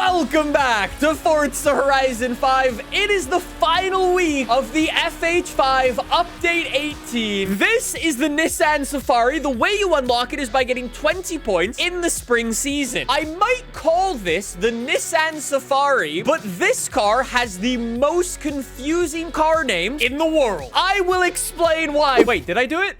Welcome back to Forza Horizon 5. It is the final week of the FH5 Update 18. This is the Nissan Safari. The way you unlock it is by getting 20 points in the spring season. I might call this the Nissan Safari, but this car has the most confusing car name in the world. I will explain why. Wait, did I do it?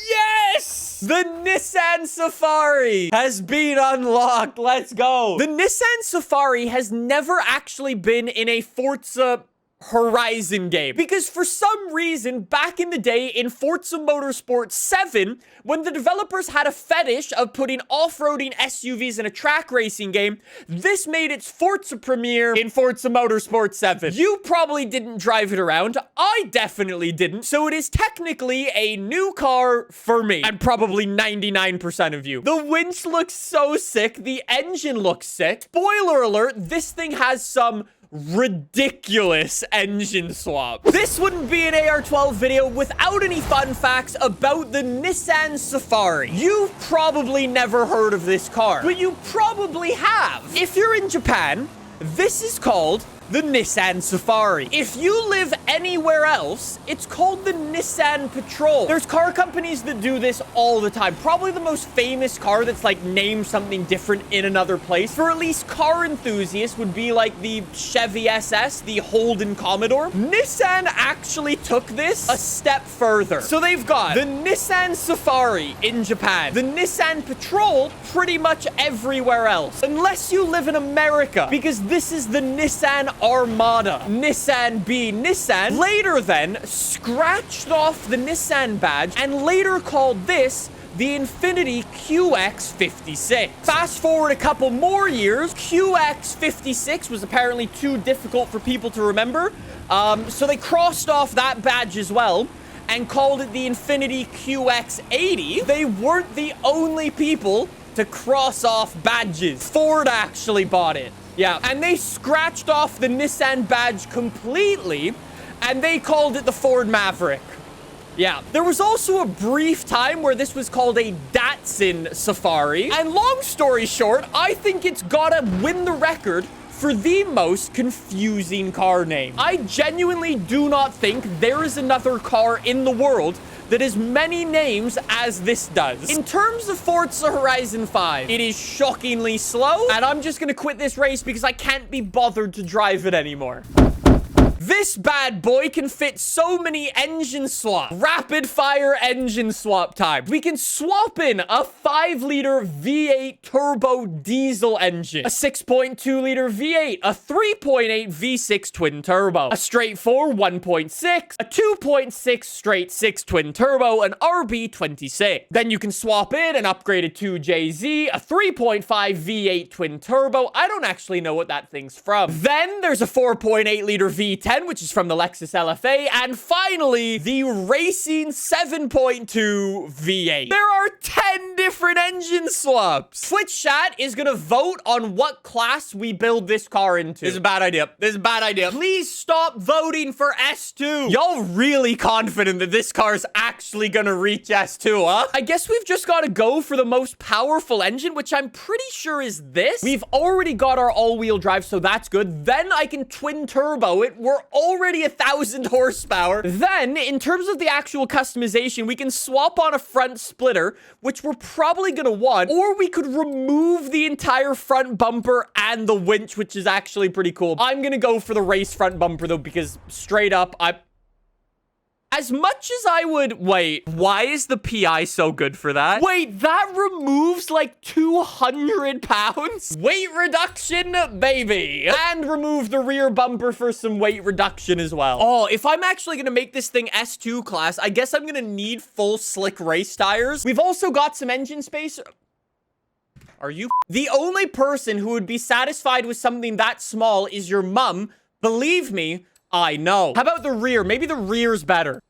Yes! The Nissan Safari has been unlocked. Let's go. The Nissan Safari has never actually been in a Forza Horizon game, because for some reason back in the day in Forza Motorsport 7, when the developers had a fetish of putting off-roading SUVs in a track racing game, this made its Forza premiere in Forza Motorsport 7. You probably didn't drive it around. I definitely didn't. So it is technically a new car for me and probably 99% of you. The winch looks so sick. The engine looks sick. Spoiler alert, this thing has some ridiculous engine swap. This wouldn't be an AR12 video without any fun facts about the Nissan Safari. You've probably never heard of this car, but you probably have. If you're in Japan, this is called the Nissan Safari. If you live anywhere else, it's called the Nissan Patrol. There's car companies that do this all the time. Probably the most famous car that's like named something different in another place, for at least car enthusiasts, would be like the Chevy SS, the Holden Commodore. Nissan actually took this a step further. So they've got the Nissan Safari in Japan, the Nissan Patrol pretty much everywhere else, unless you live in America, because this is the Nissan Armada. Nissan B. Nissan later then scratched off the Nissan badge and later called this the Infiniti QX56. Fast forward a couple more years, QX56 was apparently too difficult for people to remember, so they crossed off that badge as well and called it the Infiniti QX80. They weren't the only people to cross off badges. Ford actually bought it. Yeah, and they scratched off the Nissan badge completely, and they called it the Ford Maverick. Yeah, there was also a brief time where this was called a Datsun Safari, and long story short, I think it's gotta win the record for the most confusing car name. I genuinely do not think there is another car in the world that has many names as this does. In terms of Forza Horizon 5, it is shockingly slow, and I'm just gonna quit this race because I can't be bothered to drive it anymore. This bad boy can fit so many engine swaps. Rapid fire engine swap time. We can swap in a 5-liter V8 turbo diesel engine, a 6.2-liter V8, a 3.8 V6 twin turbo, a straight 4 1.6, a 2.6 straight 6 twin turbo, an RB26. Then you can swap in an upgraded 2JZ, a 3.5 V8 twin turbo. I don't actually know what that thing's from. Then there's a 4.8-liter V10, which is from the Lexus LFA, and finally, the Racing 7.2 V8. There are 10 different engine swaps. Twitch chat is gonna vote on what class we build this car into. This is a bad idea. This is a bad idea. Please stop voting for S2. Y'all really confident that this car is actually gonna reach S2, huh? I guess we've just gotta go for the most powerful engine, which I'm pretty sure is this. We've already got our all-wheel drive, so that's good. Then I can twin turbo it. We're already 1,000 horsepower. Then, in terms of the actual customization, we can swap on a front splitter, which we're probably gonna want, or we could remove the entire front bumper and the winch, which is actually pretty cool. I'm gonna go for the race front bumper, though, because straight up, as much as I would... Wait, why is the PI so good for that? Wait, that removes like 200 pounds? Weight reduction, baby. And remove the rear bumper for some weight reduction as well. Oh, if I'm actually gonna make this thing S2 class, I guess I'm gonna need full slick race tires. We've also got some engine space. Are you... The only person who would be satisfied with something that small is your mum. Believe me, I know. How about the rear? Maybe the rear's better.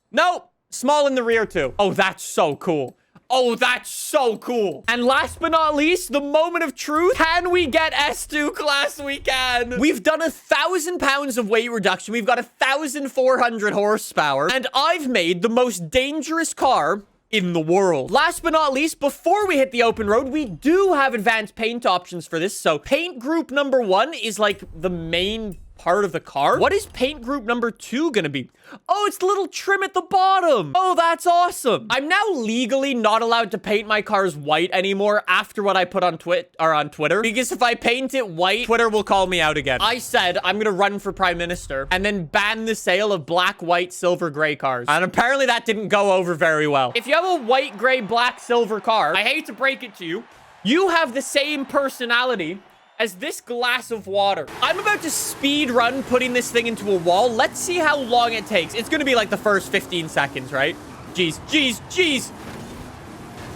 Nope. Small in the rear too. Oh, that's so cool. Oh, that's so cool. And last but not least, the moment of truth. Can we get S2 class? We can. We've done 1,000 pounds of weight reduction. We've got 1,400 horsepower. And I've made the most dangerous car in the world. Last but not least, before we hit the open road, we do have advanced paint options for this. So paint group number 1 is like the main part of the car. What is paint group number 2 gonna be? Oh, it's the little trim at the bottom. Oh, that's awesome. I'm now legally not allowed to paint my cars white anymore after what I put on Twitter, because if I paint it white, Twitter will call me out again. I said I'm gonna run for prime minister and then ban the sale of black, white, silver, gray cars. And apparently that didn't go over very well. If you have a white, gray, black, silver car, I hate to break it to you, you have the same personality as this glass of water. I'm about to speed run putting this thing into a wall. Let's see how long it takes. It's gonna be like the first 15 seconds, right? Jeez, jeez, jeez.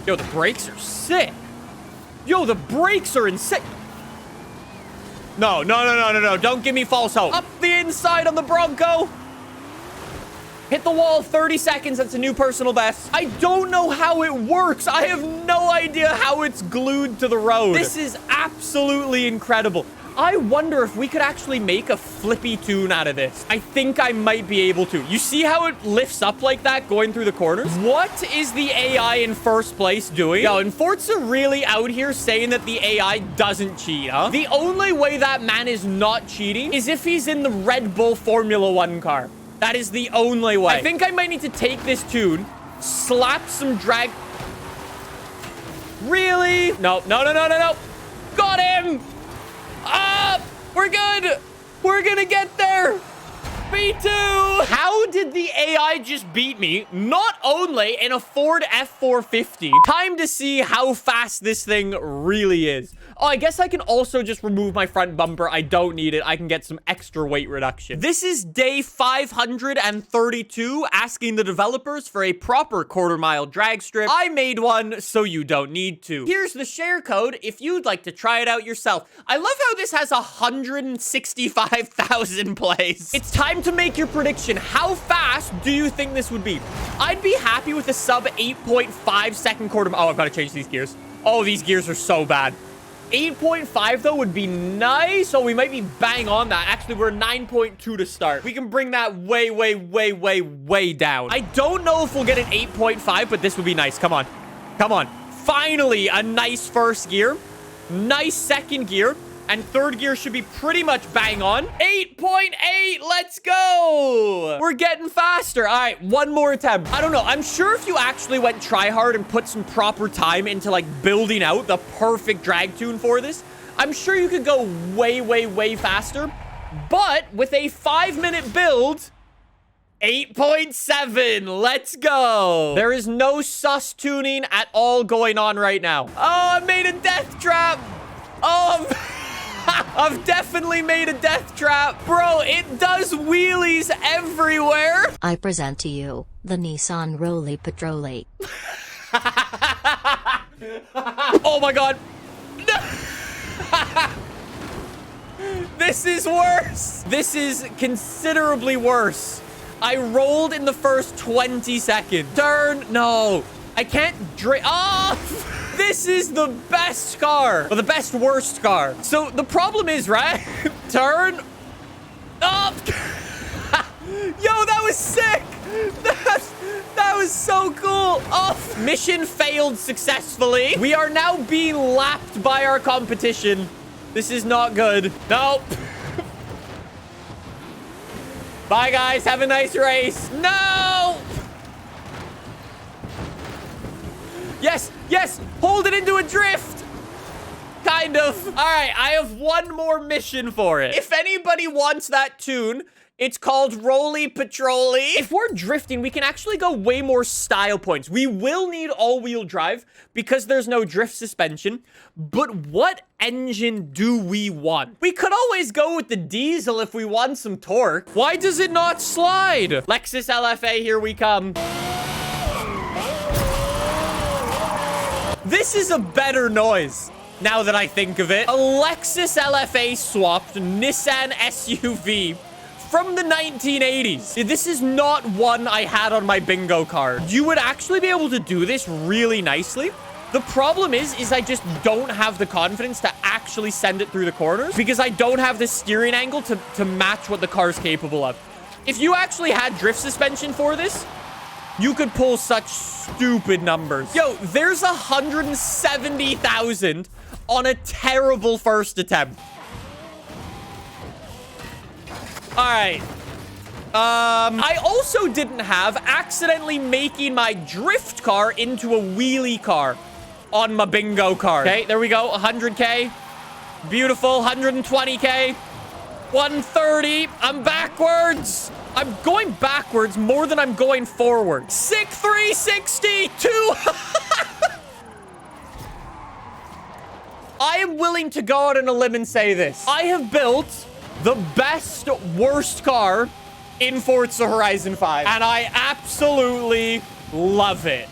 Yo, the brakes are sick. Yo, the brakes are insane. No, no, no, no, no, no. Don't give me false hope. Up the inside on the Bronco. Hit the wall, 30 seconds. That's a new personal best. I don't know how it works. I have no idea how it's glued to the road. This is absolutely incredible. I wonder if we could actually make a flippy tune out of this. I think I might be able to. You see how it lifts up like that going through the corners? What is the AI in first place doing? Yo, and Forza really out here saying that the AI doesn't cheat, huh? The only way that man is not cheating is if he's in the Red Bull Formula 1 car. That is the only way. I think I might need to take this tune, slap some drag. Really? No, no, no, no, no, no. Got him. We're good. We're gonna get there. B2. How did the AI just beat me? Not only in a Ford F450. Time to see how fast this thing really is. Oh, I guess I can also just remove my front bumper. I don't need it. I can get some extra weight reduction. This is day 532, asking the developers for a proper quarter-mile drag strip. I made one, so you don't need to. Here's the share code if you'd like to try it out yourself. I love how this has 165,000 plays. It's time to make your prediction. How fast do you think this would be? I'd be happy with a sub 8.5 second quarter. Oh, I've got to change these gears. Oh, these gears are so bad. 8.5 though would be nice. Oh, we might be bang on that. Actually, we're 9.2 to start. We can bring that way, way, way, way, way down. I don't know if we'll get an 8.5, but this would be nice. Come on. Come on. Finally, a nice first gear. Nice second gear. And third gear should be pretty much bang on. 8.8, let's go. We're getting faster. All right, one more attempt. I don't know. I'm sure if you actually went try hard and put some proper time into like building out the perfect drag tune for this, I'm sure you could go way, way, way faster. But with a 5-minute build, 8.7, let's go. There is no sus tuning at all going on right now. Oh, I made a death trap. Oh, I've definitely made a death trap. Bro, it does wheelies everywhere. I present to you the Nissan Roly Patroli. Oh my god. This is worse. This is considerably worse. I rolled in the first 20 seconds. Turn. No. I can't drift. Oh! This is the best car. Or the best worst car. So the problem is, right? Turn. Up. Yo, that was sick. That was so cool. Off. Mission failed successfully. We are now being lapped by our competition. This is not good. Nope. Bye, guys. Have a nice race. No. Yes, yes. Hold it into a drift. Kind of. All right, I have one more mission for it. If anybody wants that tune, it's called Roly Patroli. If we're drifting, we can actually go way more style points. We will need all-wheel drive because there's no drift suspension. But what engine do we want? We could always go with the diesel if we want some torque. Why does it not slide? Lexus LFA, here we come. This is a better noise, now that I think of it. A Lexus LFA swapped Nissan SUV from the 1980s. This is not one I had on my bingo card. You would actually be able to do this really nicely. The problem is I just don't have the confidence to actually send it through the corners because I don't have the steering angle to match what the car's capable of. If you actually had drift suspension for this, You could pull such stupid numbers. Yo, there's 170,000 on a terrible first attempt. All right. I also didn't have accidentally making my drift car into a wheelie car on my bingo card. Okay, there we go. 100K. Beautiful. 120K. 130. I'm backwards. I'm going backwards more than I'm going forward. 362. I am willing to go out on a limb and say this. I have built the best, worst car in Forza Horizon 5. And I absolutely love it.